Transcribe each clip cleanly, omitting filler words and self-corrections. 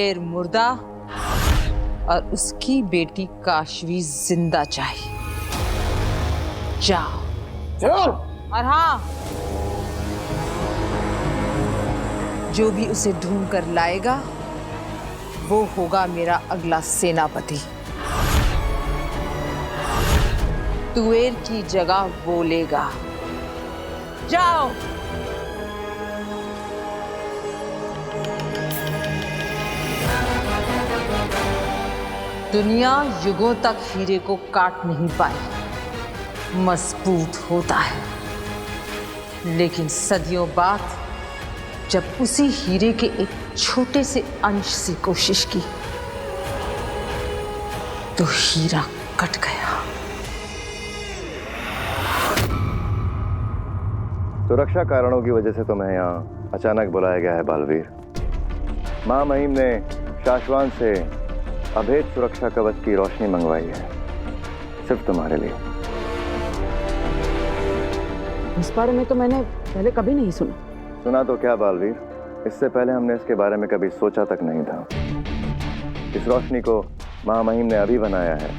शेर मुर्दा और उसकी बेटी काशवी जिंदा चाहिए। जाओ। और हाँ, जो भी उसे ढूंढ कर लाएगा वो होगा मेरा अगला सेनापति। तुवेर की जगह वो लेगा। जाओ। दुनिया युगों तक हीरे को काट नहीं पाई, मजबूत होता है, लेकिन सदियों बाद जब उसी हीरे के एक छोटे से अंश से कोशिश की तो हीरा कट गया। सुरक्षा कारणों की वजह से तुम्हें यहाँ अचानक बुलाया गया है बालवीर। मां महिम ने शाश्वान से अभेद सुरक्षा कवच की रोशनी मंगवाई है, सिर्फ तुम्हारे लिए। इस बारे में तो मैंने पहले कभी नहीं सुना। सुना तो क्या बालवीर, इससे पहले हमने इसके बारे में कभी सोचा तक नहीं था। इस रोशनी को मां महिम ने अभी बनाया है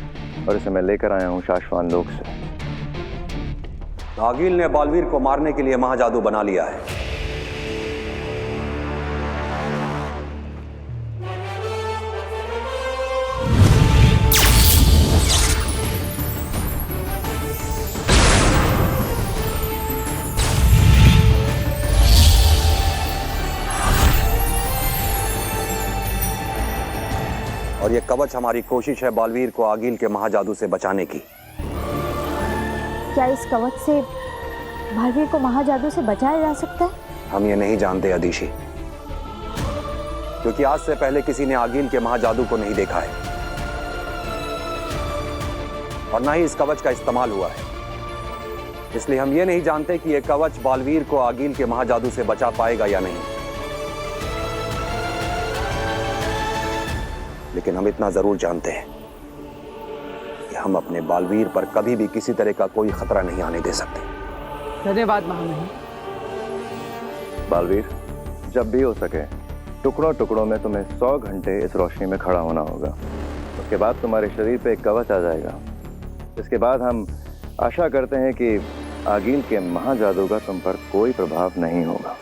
और इसे मैं लेकर आया हूं शाश्वान लोक से। आगिल ने बालवीर को मारने के लिए महाजादू बना लिया है। और ये कवच हमारी कोशिश है बालवीर को आगिल के महाजादू से बचाने की। क्या इस कवच से बालवीर को महाजादू से बचाया जा सकता है? हम ये नहीं जानते अदिशि, क्योंकि आज से पहले किसी ने आगिल के महाजादू को नहीं देखा है और ना ही इस कवच का इस्तेमाल हुआ है। इसलिए हम ये नहीं जानते कि यह कवच बालवीर को आगिल के महाजादू से बचा पाएगा या नहीं। लेकिन हम इतना जरूर जानते हैं कि हम अपने बालवीर पर कभी भी किसी तरह का कोई खतरा नहीं आने दे सकते। धन्यवाद महामहिम। बालवीर, जब भी हो सके टुकड़ों टुकड़ों में तुम्हें 100 घंटे इस रोशनी में खड़ा होना होगा। उसके बाद तुम्हारे शरीर पे एक कवच आ जाएगा। इसके बाद हम आशा करते हैं कि आगिल के महाजादू का तुम पर कोई प्रभाव नहीं होगा।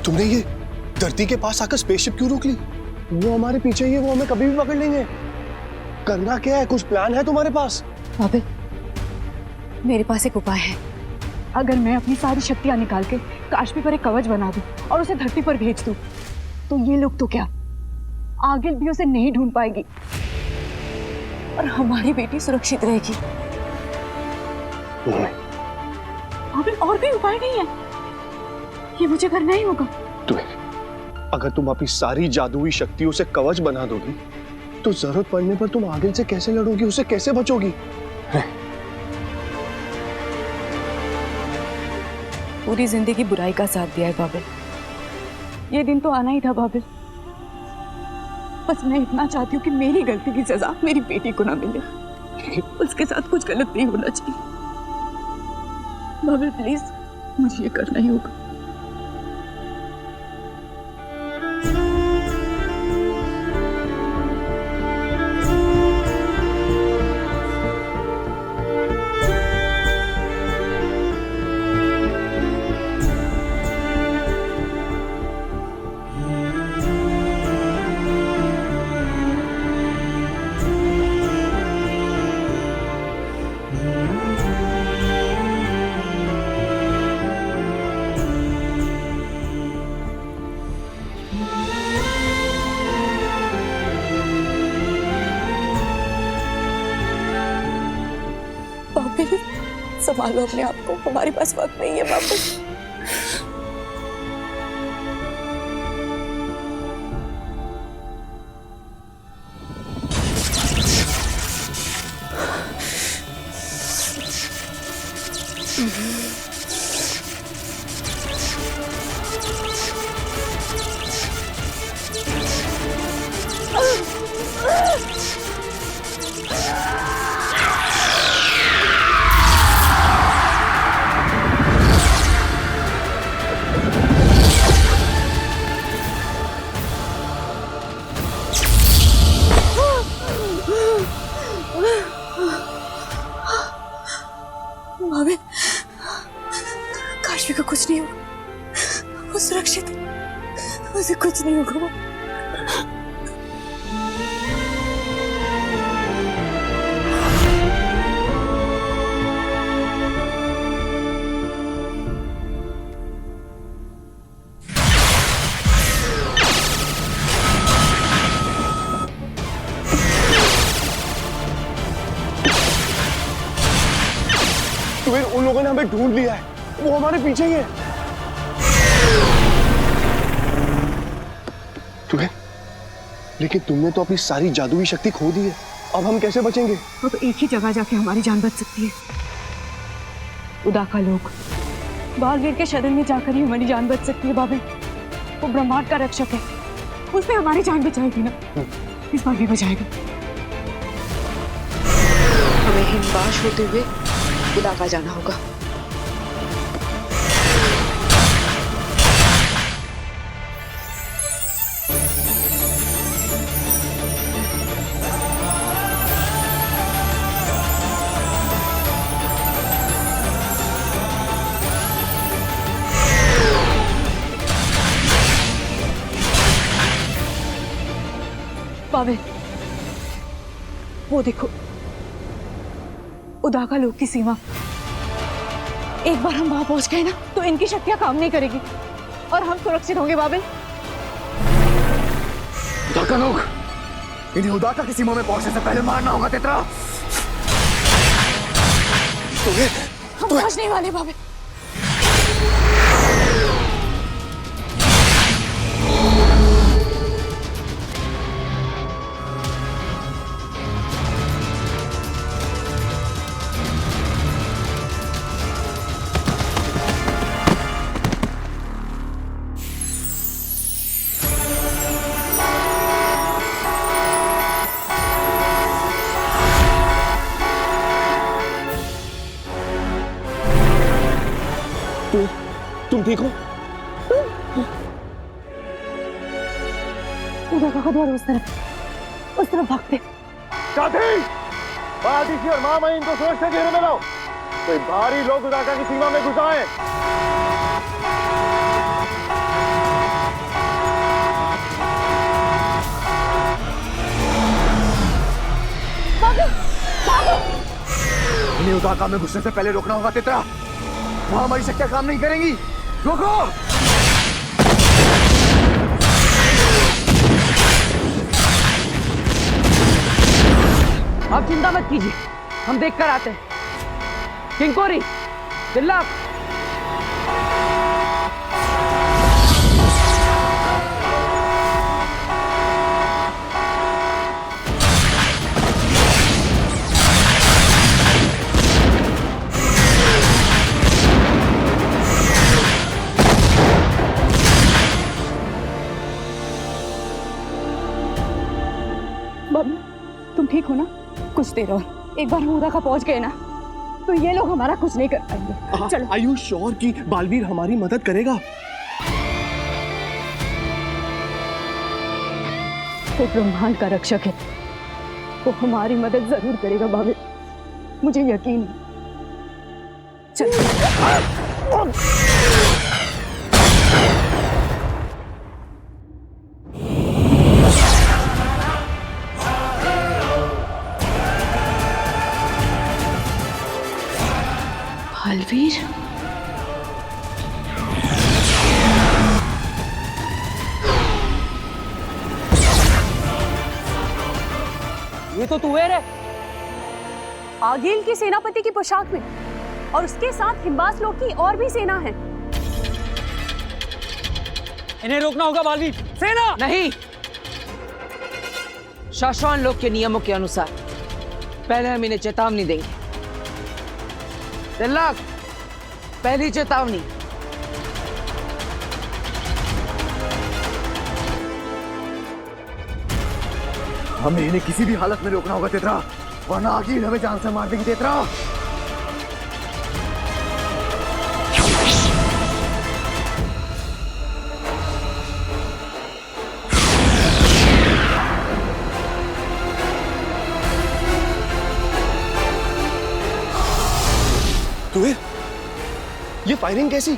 तुमने ये धरती के पास आकर स्पेसशिप क्यों रोक ली? वो हमारे पीछे ही है, वो हमें कभी भी पकड़ लेंगे। करना क्या है? कुछ प्लान है तुम्हारे पास? बाबे, मेरे पास एक उपाय है। अगर मैं अपनी सारी शक्तियां निकाल के काशवी पर एक कवच बना दूं और उसे धरती पर भेज दूं, तो ये लोग तो क्या, आगिल भी उसे नहीं ढूंढ पाएगी और हमारी बेटी सुरक्षित रहेगी। बाबे, और भी उपाय नहीं है, ये मुझे करना ही होगा। अगर तुम अपनी सारी जादुई शक्तियों से कवच बना दोगी तो जरूरत पड़ने पर तुम आगिल से कैसे लड़ोगी, उससे कैसे बचोगी? पूरी जिंदगी बुराई का साथ दिया है बाबिल, ये दिन तो आना ही था बाबिल। बस मैं इतना चाहती हूँ कि मेरी गलती की सजा मेरी बेटी को ना मिले। उसके साथ कुछ गलत नहीं होना चाहिए। बाबिल प्लीज, मुझे ये करना ही होगा। बाबिल, संभालो अपने आप को, हमारे पास वक्त नहीं है बाबिल। बाबिल, काशवी को कुछ नहीं होगा, वो सुरक्षित है, उसे कुछ नहीं होगा। उन लोगों ने हमें ढूंढ लिया है, वो हमारे पीछे ही है। तुम्हें, लेकिन तुमने तो अपनी सारी जादुई शक्ति खो दी है, अब हम कैसे बचेंगे? अब एक ही जगह जाके हमारी जान बच सकती है, उदाका लोक। बालवीर के शरण में जाकर ही हमारी जान बच सकती है बाबिल। वो ब्रह्मांड का रक्षक है, उसने हमारी जान बचाएगी ना, इस बार भी बचाएगा। हमें हिमवाश होते हुए उदाका जाना होगा। बाबिल, वो देखो, उदाका लोक की सीमा। एक बार हम वहां पहुंच गए ना तो इनकी शक्तियां काम नहीं करेगी और हम सुरक्षित होंगे बाबिल। उदाका लोक, इन्हें उदाका की सीमा में पहुंचने से पहले मारना होगा तेतरा। हम पहुंच नहीं वाले बाबिल। तुम ठीक हो? उदाका का द्वार उस तरफ भागते। साथी, बादिशी और मामा इनको सोच से घेरे में लो, कोई भारी लोग उदाका की सीमा में घुस आए। इन्हें उदाका में घुसने से पहले रोकना होगा तेतरा, वहां हमारी शक्तियां काम नहीं करेंगी। रोको! अब चिंता मत कीजिए, हम देख कर आते हैं। किंकोरी, तिल्लक, तुम ठीक हो ना? कुछ देर और, एक बार हम उदाका पहुंच गए ना तो ये लोग हमारा कुछ नहीं कर पाएंगे। चलो। Are you sure कि बालवीर हमारी मदद करेगा? वो ब्रह्मांड का रक्षक है, वो हमारी मदद जरूर करेगा बाबिल, मुझे यकीन है। चलो। बालवीर, ये तो तुवेर है। आगिल की सेनापति की पोशाक में, और उसके साथ हिम्बास लोग की और भी सेना है। इन्हें रोकना होगा बालवीर। सेना नहीं, शाश्वान लोग के नियमों के अनुसार पहले हम इन्हें चेतावनी देंगे। तिलक, पहली चेतावनी। हमें इन्हें किसी भी हालत में रोकना होगा तेतरा, वरना आगिल हमें जान से मार देगी तेतरा। तुम्हें ये फायरिंग कैसी?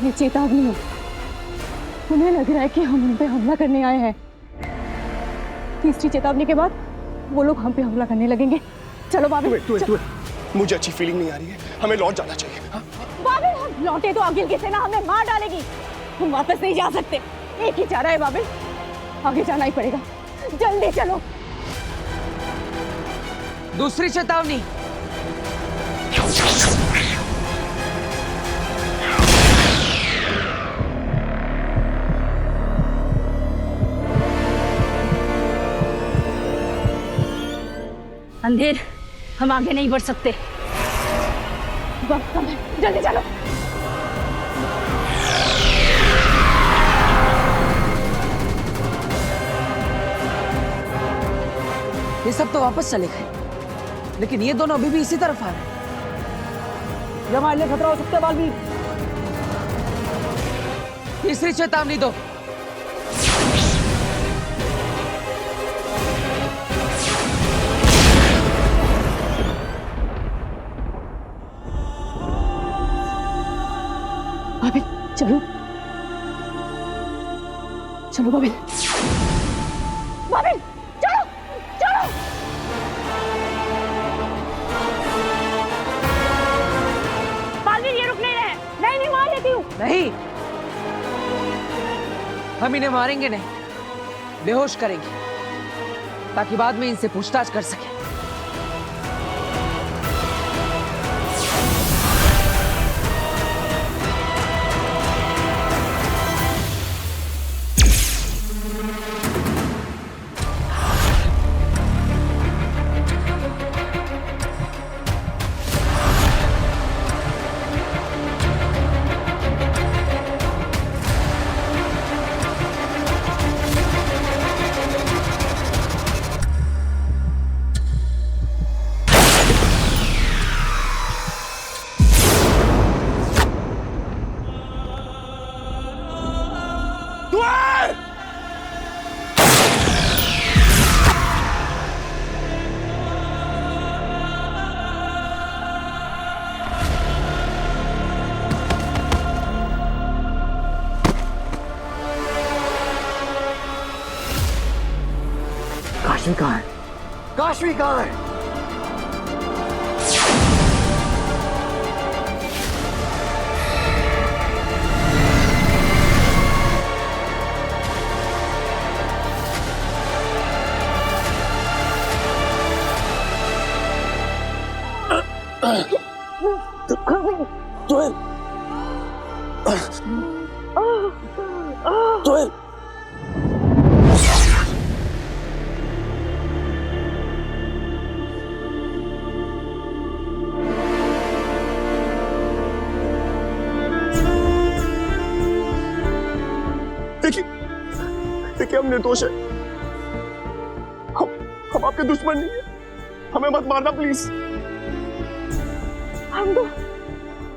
ये चेतावनी है। उन्हें लग रहा है कि हम उन पे हमला करने आए हैं। तीसरी चेतावनी के बाद वो लोग हम पे हमला करने लगेंगे। चलो बाबिल। मुझे अच्छी फीलिंग नहीं आ रही है, हमें लौट जाना चाहिए। हाँ? बाबिल, हम लौटे तो आगिल की सेना हमें मार डालेगी। हम वापस नहीं जा सकते। एक ही चारा है बाबिल, आगे जाना ही पड़ेगा। जल्दी चलो। दूसरी चेतावनी। अंधेर, हम आगे नहीं बढ़ सकते। वक्त कम है, जल्दी चलो। ये सब तो वापस चले गए, लेकिन ये दोनों अभी भी इसी तरफ आ रहे हैं। ये हमारे लिए खतरा हो सकता है बालवीर। तीसरी चेतावनी दो। बाबिल, चलो चलो बाबिल। बाबिल, चलो चलो। बाबिल, ये रुक नहीं रहे। नहीं मार लेती हूँ। नहीं, हम इन्हें मारेंगे नहीं, बेहोश करेंगे ताकि बाद में इनसे पूछताछ कर सके। काशवी कहाँ है? काशवी कहाँ है? तुहिल, तुहिल, देखिए हम निर्दोष है। हम आपके दुश्मन नहीं है, हमें मत मारना प्लीज। हम तो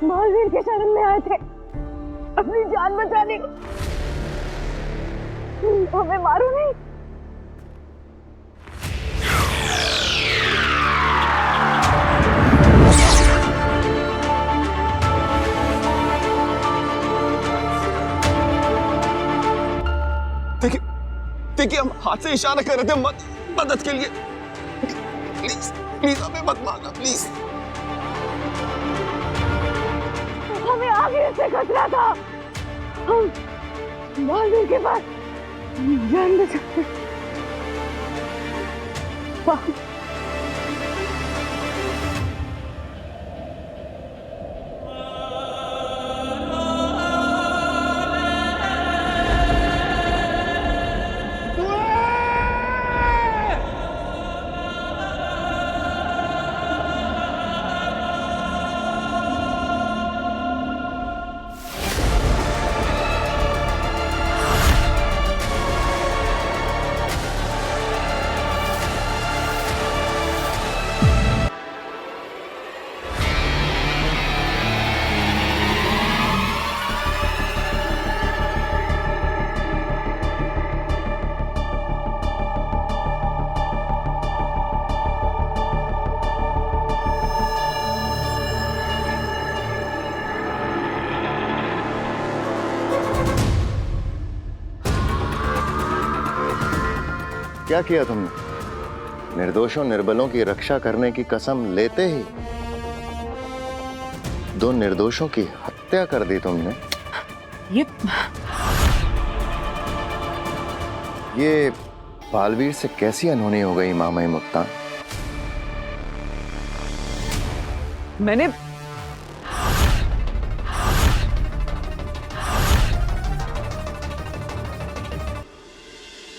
महावीर के शरण में आए थे अपनी जान बचाने को। हमें मारो नहीं। देखिए हम हाथ से इशारा कर रहे थे मदद के लिए। प्लीज प्लीज हमें मत मारना प्लीज। हमें आगे से खतरा था। हम महावीर के पास जान बचाते। क्या किया तुमने? निर्दोषों निर्बलों की रक्षा करने की कसम लेते ही दो निर्दोषों की हत्या कर दी तुमने। ये बालवीर से कैसी अनहोनी हो गई मामई मुक्ता? मैंने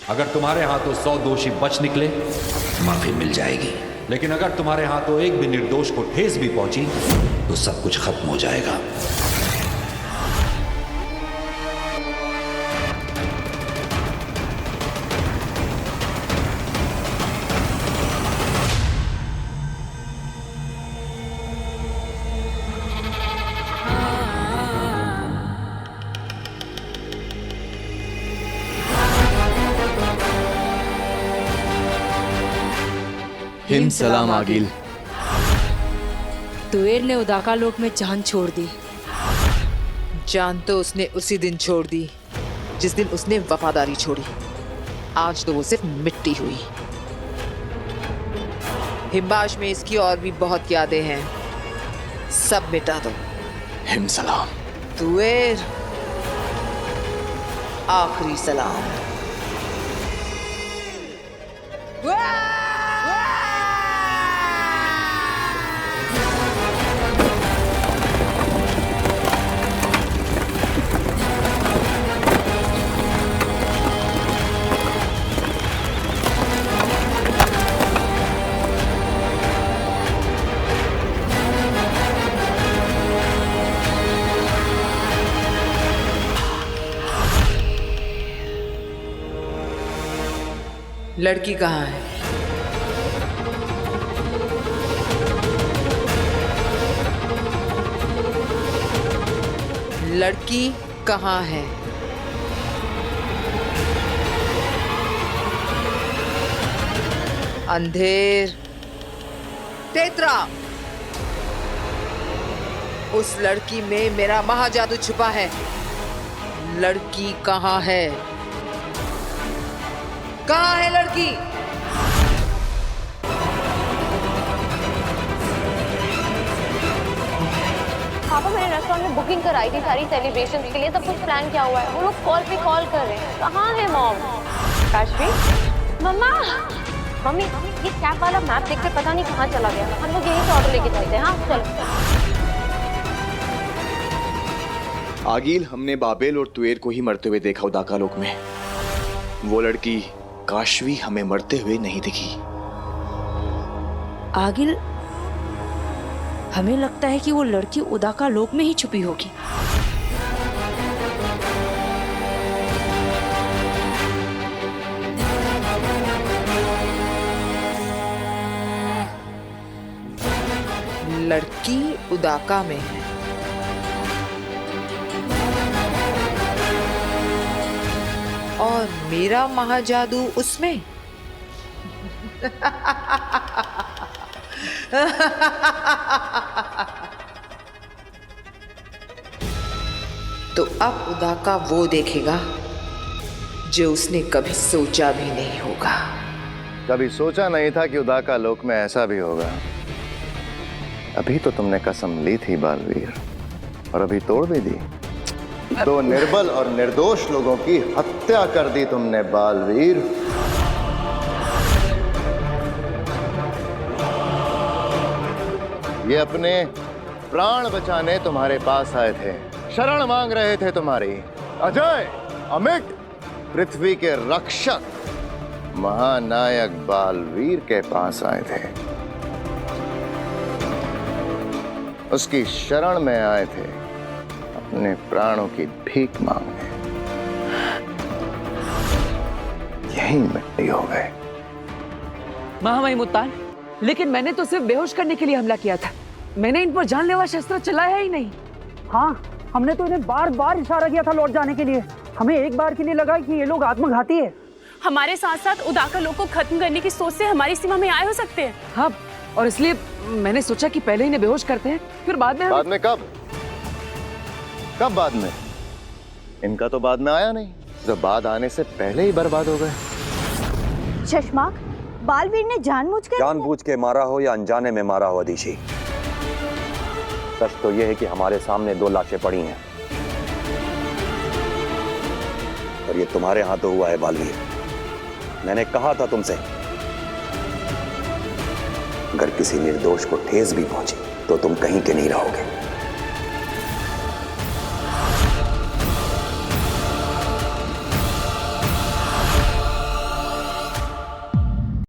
अगर तुम्हारे हाथों 100 दोषी बच निकले, माफी मिल जाएगी। लेकिन अगर तुम्हारे हाथों एक भी निर्दोष को ठेस भी पहुंची तो सब कुछ खत्म हो जाएगा। हिम सलाम आगिल। तुएर ने उदाका लोक में जान छोड़ दी। जान तो उसने उसी दिन छोड़ दी जिस दिन उसने वफादारी छोड़ी। आज तो वो सिर्फ मिट्टी हुई। हिमबाश में इसकी और भी बहुत यादें हैं, सब मिटा दो। हिम सलाम। तुएर, आखिरी सलाम। लड़की कहाँ है? लड़की कहाँ है? अंधेर, तेतरा, उस लड़की में मेरा महाजादू छुपा है। लड़की कहाँ है? कहाँ है लड़की? पापा मैंने रेस्टोरेंट में बुकिंग कराई थी सारी सेलिब्रेशन के लिए, सब कुछ प्लान किया हुआ है। वो लोग कॉल पे कॉल कर रहे हैं। कहाँ है मॉम? काशवी, मम्मा, मम्मी ये कैब वाला मैप देख कर पता नहीं कहाँ चला गया। हम लोग यहीं से ऑर्डर लेके चलते हैं। हाँ चलो। आगिल, हमने बाबेल और तुएर को ही मरते हुए देखा उदाका लोक में। वो लड़की काशवी हमें मरते हुए नहीं दिखी। आगिल, हमें लगता है कि वो लड़की उदाका लोक में ही छुपी होगी। लड़की उदाका में है। और मेरा महाजादू उसमें। तो अब उदाका वो देखेगा जो उसने कभी सोचा भी नहीं होगा। कभी सोचा नहीं था कि उदाका लोक में ऐसा भी होगा। अभी तो तुमने कसम ली थी बालवीर, और अभी तोड़ भी दी। दो निर्बल और निर्दोष लोगों की हत्या कर दी तुमने बालवीर। ये अपने प्राण बचाने तुम्हारे पास आए थे, शरण मांग रहे थे तुम्हारी। अजय, अमिट, पृथ्वी के रक्षक महानायक बालवीर के पास आए थे। उसकी शरण में आए थे, अपने प्राणों की भीख मांगने। यही मिट्टी हो गए। महामहिम मुत्तान, लेकिन मैंने तो सिर्फ बेहोश करने के लिए हमला किया था। मैंने इन पर जानलेवा शस्त्र चलाया ही नहीं। हाँ, हमने तो इन्हें बार बार इशारा किया था लौट जाने के लिए। हमें एक बार के लिए लगा कि ये लोग आत्मघाती है। हमारे साथ साथ उदाका लोक को खत्म करने की सोच से हमारी सीमा में आए हो सकते हैं। हाँ, और इसलिए मैंने सोचा कि पहले इन्हें बेहोश करते हैं, फिर बाद में। बाद में कब? कब बाद में? इनका तो बाद में आया नहीं, जब बाद आने से पहले ही बर्बाद हो गए। शशमाक, बालवीर ने जानबूझ के मारा हो या अनजाने में मारा हो अदिति, सच तो यह है कि हमारे सामने 2 लाशें पड़ी हैं और ये तुम्हारे हाथों हुआ है बालवीर। मैंने कहा था तुमसे, अगर किसी निर्दोष को ठेस भी पहुंची तो तुम कहीं के नहीं रहोगे।